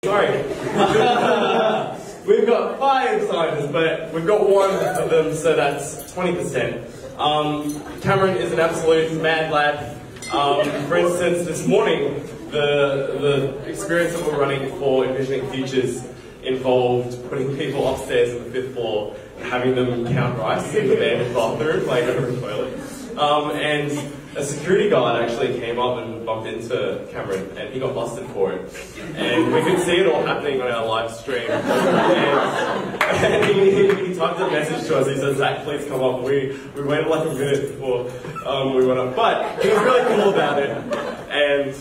Sorry. We've got 5 scientists, but we've got 1 of them, so that's 20%. Cameron is an absolute mad lad. For instance, this morning, the experience that we're running for Envisioning Futures involved putting people upstairs on the 5th floor and having them count rice in the abandoned bathroom, like over a toilet. And a security guard actually came up and bumped into Cameron, and he got busted for it. And we could see it all happening on our live stream. And he typed a message to us. He said, "Zach, please come up." We waited like a minute before we went up. But he was really cool about it. And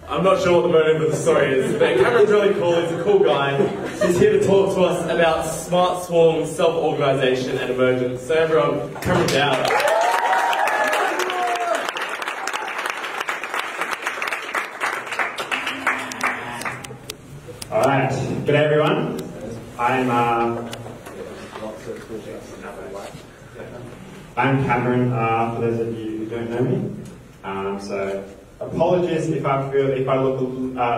I'm not sure what the motive of the story is, but Cameron's really cool. He's a cool guy. He's here to talk to us about smart swarm, self-organisation, and emergence. So everyone, Cameron Dowd. Alright, good day everyone. I'm Cameron, for those of you who don't know me. So apologies if I look a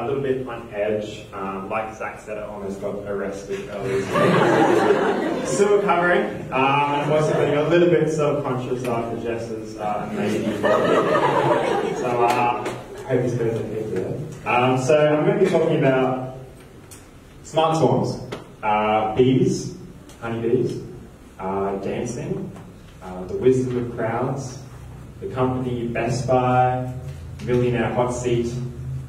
little bit on edge. Like Zach said, I almost got arrested earlier. Still recovering. I'm also getting a little bit self-conscious after Jess's amazing So I hope this goes okay today. So I'm going to be talking about smart swarms, bees, honeybees, dancing, the wisdom of crowds, the company Best Buy, millionaire hot seat,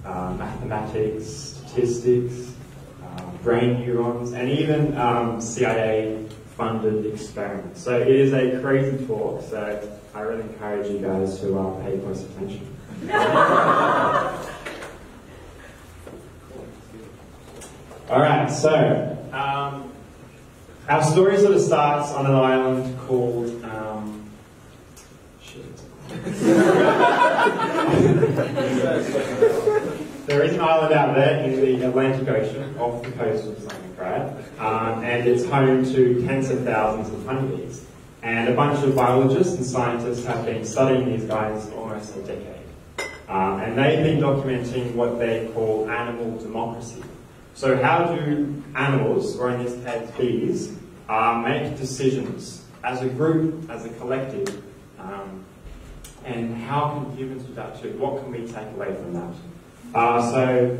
mathematics, statistics, brain neurons, and even CIA-funded experiments. So it is a crazy talk, so I really encourage you guys to pay close attention. Alright, so our story sort of starts on an island called there is an island out there in the Atlantic Ocean off the coast of something, right? And it's home to tens of thousands of honeybees. And a bunch of biologists and scientists have been studying these guys for almost a decade. And they've been documenting what they call animal democracy. So how do animals, or in this case bees, make decisions as a group, as a collective, and how can humans do that too? What can we take away from that? So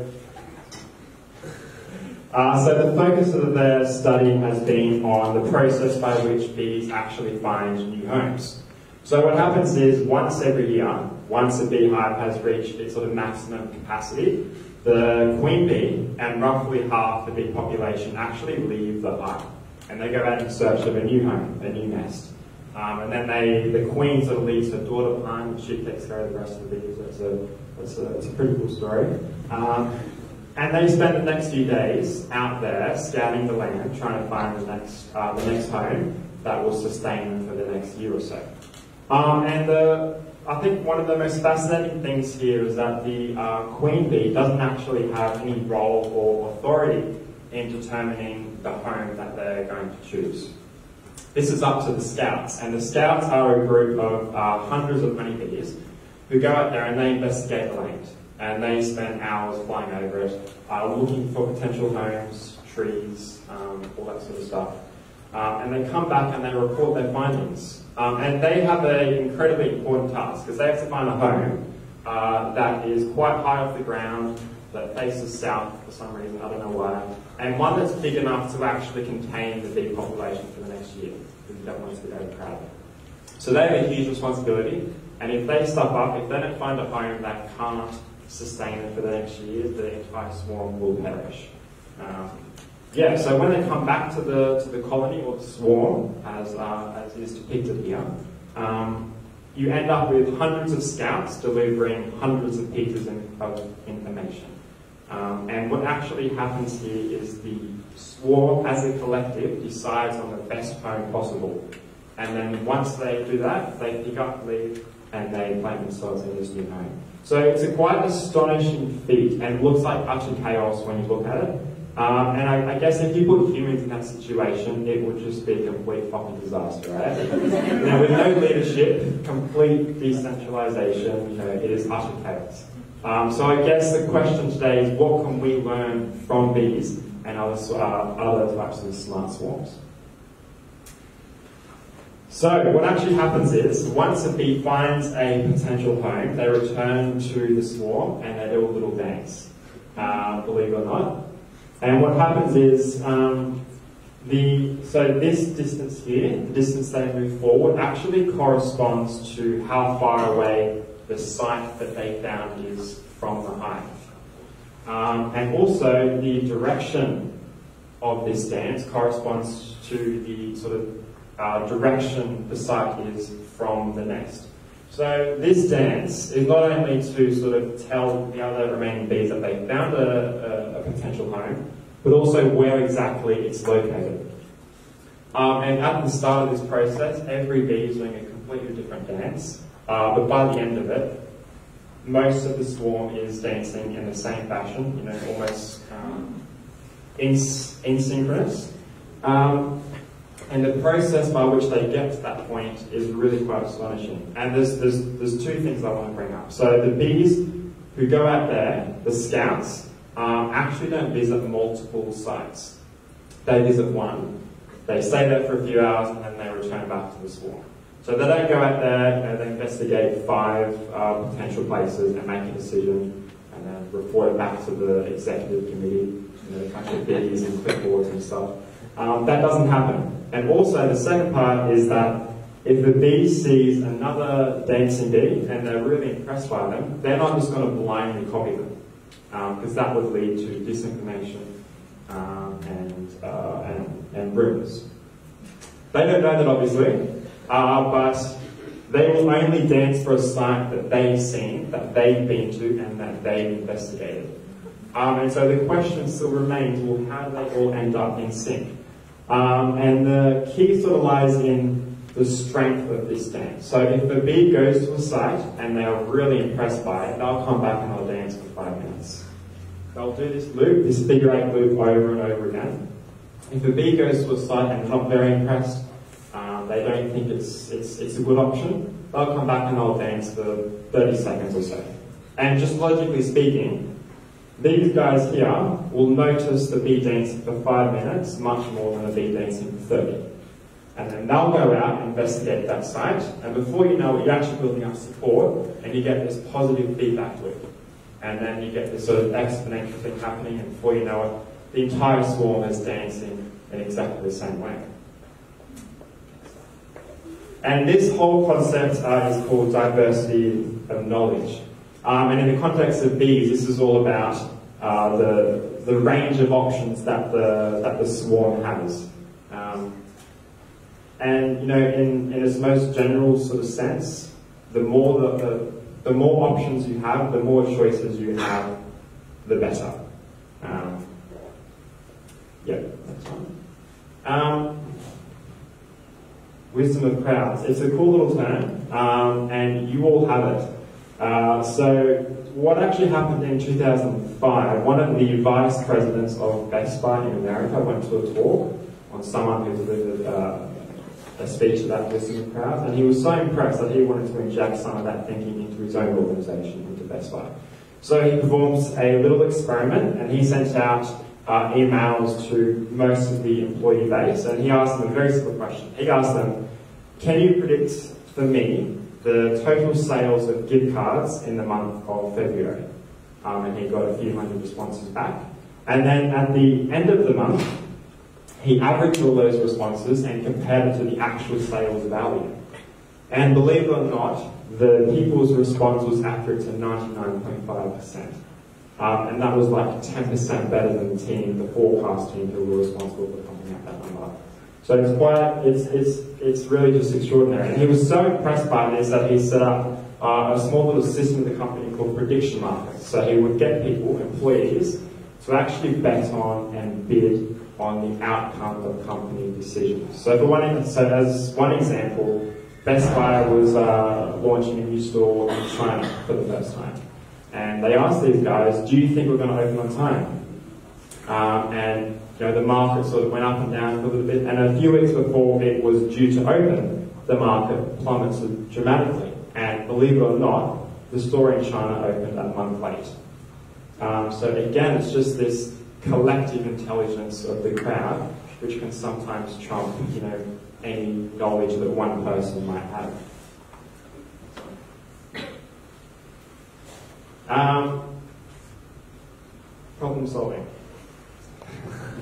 the focus of their study has been on the process by which bees actually find new homes. So what happens is once every year, once a beehive has reached its sort of maximum capacity, the queen bee and roughly half the bee population actually leave the hive, and they go out in search of a new home, a new nest. And then the queen sort of leaves her daughter behind, and she takes care of the rest of the bees. It's a pretty cool story. And they spend the next few days out there scouting the land, trying to find the next home that will sustain them for the next year or so. I think one of the most fascinating things here is that the queen bee doesn't actually have any role or authority in determining the home that they're going to choose. This is up to the scouts, and the scouts are a group of hundreds of honeybees who go out there and they investigate the land, and they spend hours flying over it, looking for potential homes, trees, all that sort of stuff. And they come back and they report their findings. And they have an incredibly important task, because they have to find a home that is quite high off the ground, that faces south for some reason, I don't know why, and one that's big enough to actually contain the bee population for the next year, because you don't want it to be overcrowded. So they have a huge responsibility, and if they stuff up, if they don't find a home that can't sustain it for the next year, the entire swarm will perish. Yeah, so when they come back to the colony, or the swarm, as is depicted here, you end up with hundreds of scouts delivering hundreds of pieces of information. And what actually happens here is the swarm, as a collective, decides on the best home possible. And then once they do that, they pick up, leave, and they plant themselves in this new home. So it's a quite astonishing feat, and looks like utter chaos when you look at it. And I guess if you put humans in that situation, it would just be a complete fucking disaster, right? With no leadership, complete decentralization, it is utter chaos. So I guess the question today is, what can we learn from bees and other types of smart swarms? So what actually happens is, once a bee finds a potential home, they return to the swarm and they do a little dance, believe it or not. And what happens is, so this distance here, the distance they move forward, actually corresponds to how far away the site that they found is from the hive. And also the direction of this dance corresponds to the sort of direction the site is from the nest. So this dance is not only to sort of tell the other remaining bees that they found a potential home, but also where exactly it's located. And at the start of this process, every bee is doing a completely different dance, but by the end of it, most of the swarm is dancing in the same fashion, you know, almost asynchronous. And the process by which they get to that point is really quite astonishing. And there's two things I want to bring up. So the bees who go out there, the scouts, actually don't visit multiple sites. They visit one, they stay there for a few hours, and then they return back to the swarm. So they don't go out there, you know, they investigate 5 potential places and make a decision, and then report it back to the executive committee, you know, a bunch of bees and clipboards and stuff. That doesn't happen. And also the second part is that if the bee sees another dancing bee and they're really impressed by them, they're not just going to blindly copy them, because that would lead to disinformation and rumours. They don't know that, obviously, but they will only dance for a site that they've seen, that they've been to, and that they've investigated. And so the question still remains, well, how do they all end up in sync? And the key sort of lies in the strength of this dance. So if a bee goes to a site and they are really impressed by it, they'll come back and they'll dance for 5 minutes. They'll do this loop, this figure 8 loop over and over again. If a bee goes to a site and they're not very impressed, they don't think it's a good option, they'll come back and they'll dance for 30 seconds or so. And just logically speaking, these guys here will notice the bee dancing for 5 minutes much more than the bee dancing for 30. And then they'll go out and investigate that site, and before you know it, you're actually building up support, and you get this positive feedback loop. And then you get this sort of exponential thing happening, and before you know it, the entire swarm is dancing in exactly the same way. And this whole concept is called diversity of knowledge. And in the context of bees, this is all about the range of options that the swarm has. And you know, in its most general sort of sense, the more options you have, the more choices you have, the better. Yeah, that's fine. Wisdom of crowds. It's a cool little term, and you all have it. So what actually happened in 2005, one of the vice presidents of Best Buy in America went to a talk on someone who delivered a speech about wisdom of crowds, and he was so impressed that he wanted to inject some of that thinking into his own organization, into Best Buy. So he performs a little experiment, and he sent out emails to most of the employee base, and he asked them a very simple question. He asked them, can you predict for me the total sales of gift cards in the month of February? And he got a few hundred responses back. And then at the end of the month, he averaged all those responses and compared it to the actual sales value. And believe it or not, the people's response was accurate to 99.5%. And that was like 10% better than the team, the forecast team, who were responsible for coming out that number. So it's really just extraordinary. And he was so impressed by this that he set up a small little system in the company called prediction markets. So he would get people, employees, to actually bet on and bid on the outcome of company decisions. So as one example, Best Buy was launching a new store in China for the first time. And they asked these guys, do you think we're going to open on time? And you know, the market sort of went up and down a little bit, and a few weeks before it was due to open, the market plummeted dramatically. And believe it or not, the store in China opened a month late. So again, it's just this collective intelligence of the crowd, which can sometimes trump, any knowledge that one person might have. Problem solving.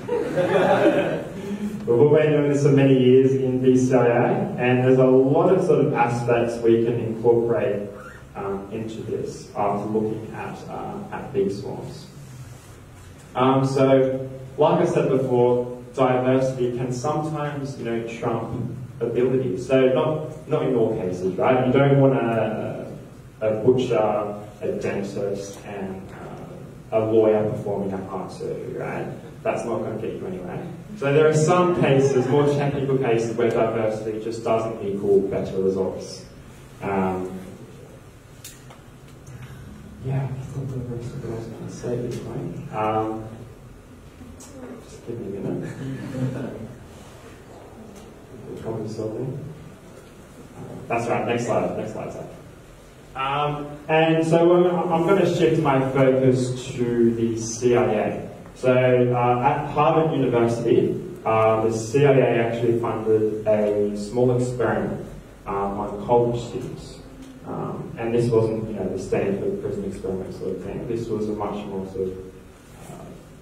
We've been doing this for many years in BCIA, and there's a lot of sort of aspects we can incorporate into this after looking at big swarms. So, like I said before, diversity can sometimes, trump ability. So not in all cases, right? You don't want a butcher, a dentist, and a lawyer performing a heart surgery, right? That's not going to get you anywhere. So there are some cases, more technical cases, where diversity just doesn't equal better results. Yeah, I thought the rest of what I was going to say this way. Just give me a minute. Problem solving. That's right, next slide, Zach. And so I'm going to shift my focus to the CIA. So at Harvard University, the CIA actually funded a small experiment on college students. And this wasn't, the Stanford prison experiment sort of thing. This was a much more sort of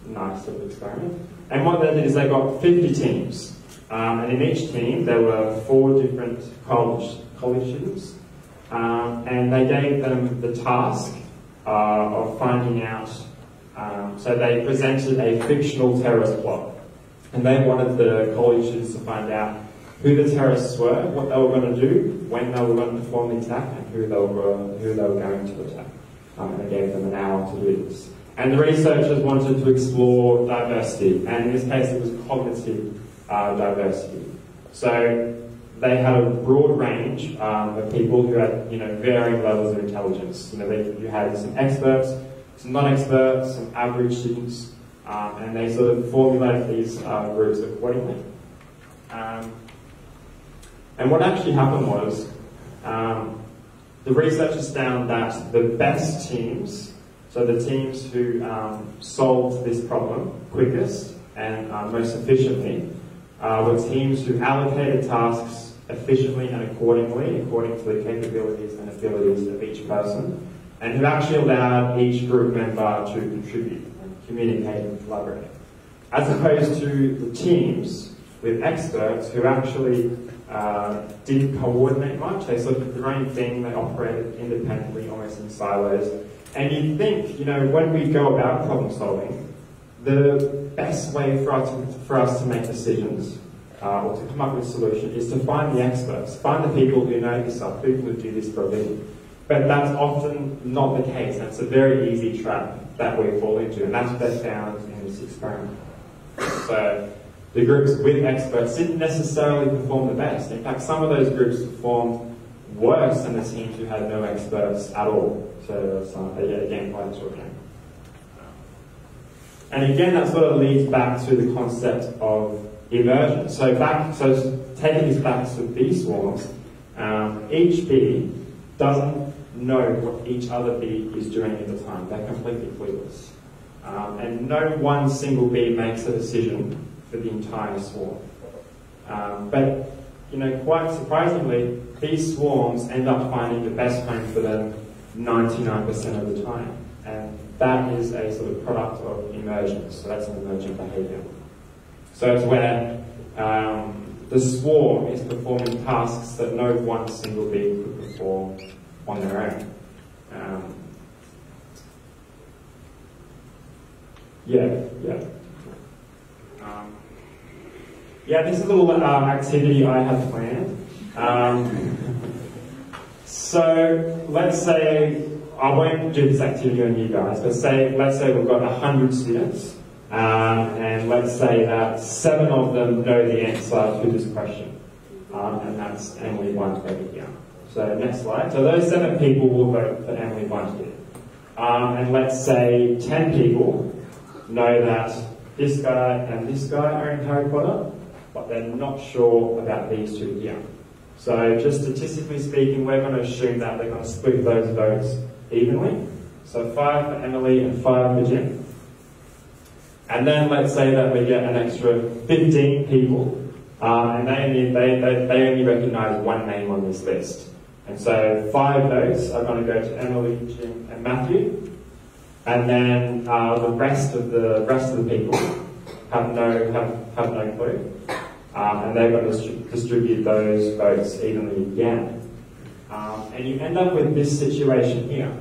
nice sort of experiment. And what they did is they got 50 teams. And in each team there were 4 different college students. And they gave them the task of finding out, so they presented a fictional terrorist plot. And they wanted the college students to find out who the terrorists were, what they were going to do, when they were going to perform the attack, and who they were going to attack. And they gave them an hour to do this. And the researchers wanted to explore diversity, and in this case it was cognitive diversity. So they had a broad range of people who had, varying levels of intelligence. You had some experts, some non-experts, some average students, and they sort of formulated these groups accordingly. And what actually happened was, the researchers found that the best teams, so the teams who solved this problem quickest and most efficiently, were teams who allocated tasks efficiently and accordingly, according to the capabilities and abilities of each person, and who actually allowed each group member to contribute and communicate and collaborate. As opposed to the teams with experts who actually didn't coordinate much. They sort of did their own thing, they operated independently, almost in silos. And you'd think, when we go about problem solving, the best way for us to make decisions or to come up with a solution is to find the experts, find the people who know this stuff, people who do this for a living. But that's often not the case. That's a very easy trap that we fall into, and that's what they found in this experiment. So the groups with experts didn't necessarily perform the best. In fact, some of those groups performed worse than the teams who had no experts at all. So again, quite extraordinary. And again, that sort of leads back to the concept of immersion. So taking this back to bee swarms, each bee doesn't know what each other bee is doing at the time. They're completely clueless. And no one single bee makes a decision for the entire swarm. But quite surprisingly, these swarms end up finding the best home for them 99% of the time. And that is a sort of product of emergence. So that's an emergent behaviour. So it's where the swarm is performing tasks that no one single bee could perform on their own. This is a little activity I have planned. So let's say, I won't do this activity on you guys, but let's say we've got 100 students, and let's say that 7 of them know the answer to this question, and that's Emily Blunt over here. So next slide. So those 7 people will vote for Emily Blunt here. And let's say 10 people know that this guy and this guy are in Harry Potter, but they're not sure about these 2 here. So just statistically speaking, we're going to assume that they're going to split those votes evenly. So 5 for Emily and 5 for Jim. And then let's say that we get an extra 15 people, and they only recognise one name on this list. And so 5 votes are going to go to Emily, Jim, and Matthew. And then the rest of the people have no clue, and they're going to distribute those votes evenly again. And you end up with this situation here.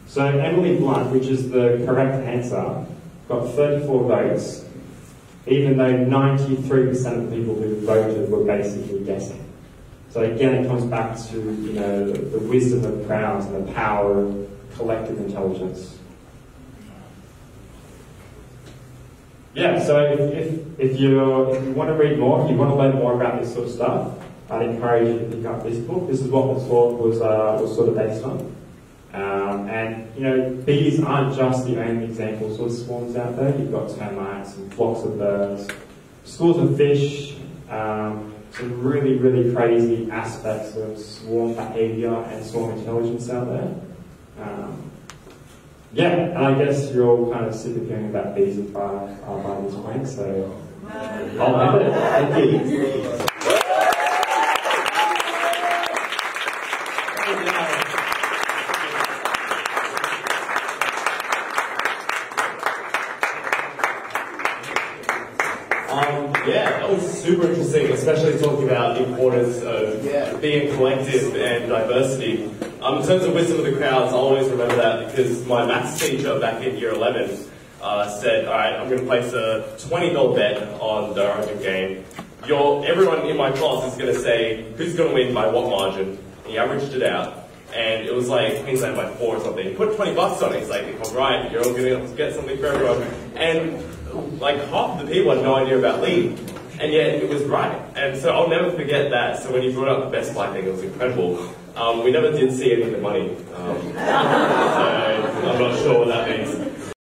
So Emily Blunt, which is the correct answer, got 34 votes, even though 93% of the people who voted were basically guessing. So again, it comes back to, you know, the wisdom of crowds and the power of collective intelligence. Yeah, so if you want to read more, if you want to learn more about this sort of stuff, I'd encourage you to pick up this book. This is what the talk was sort of based on. And, you know, bees aren't just the only examples of swarms out there. You've got termites and flocks of birds, schools of fish, some really, really crazy aspects of swarm behaviour and swarm intelligence out there. Yeah, and I guess you're all kind of sick of hearing about bees by this point, so I'll end it. Thank you. Yeah, that was super interesting, especially talking about the importance of being collective and diversity. In terms of wisdom of the crowds, I'll always remember that because my maths teacher back in year 11 said, alright, I'm going to place a $20 bet on the Origin game. Everyone in my class is going to say, who's going to win by what margin? And he averaged it out. And it was like Queensland by 4 or something. He put 20 bucks on it. He's like, if I'm right, you're all going to get something for everyone. And like half the people had no idea about lead. And yet it was right. And so I'll never forget that. So when you brought up the Best Buy thing, it was incredible. We never did see any of the money. So I'm not sure what that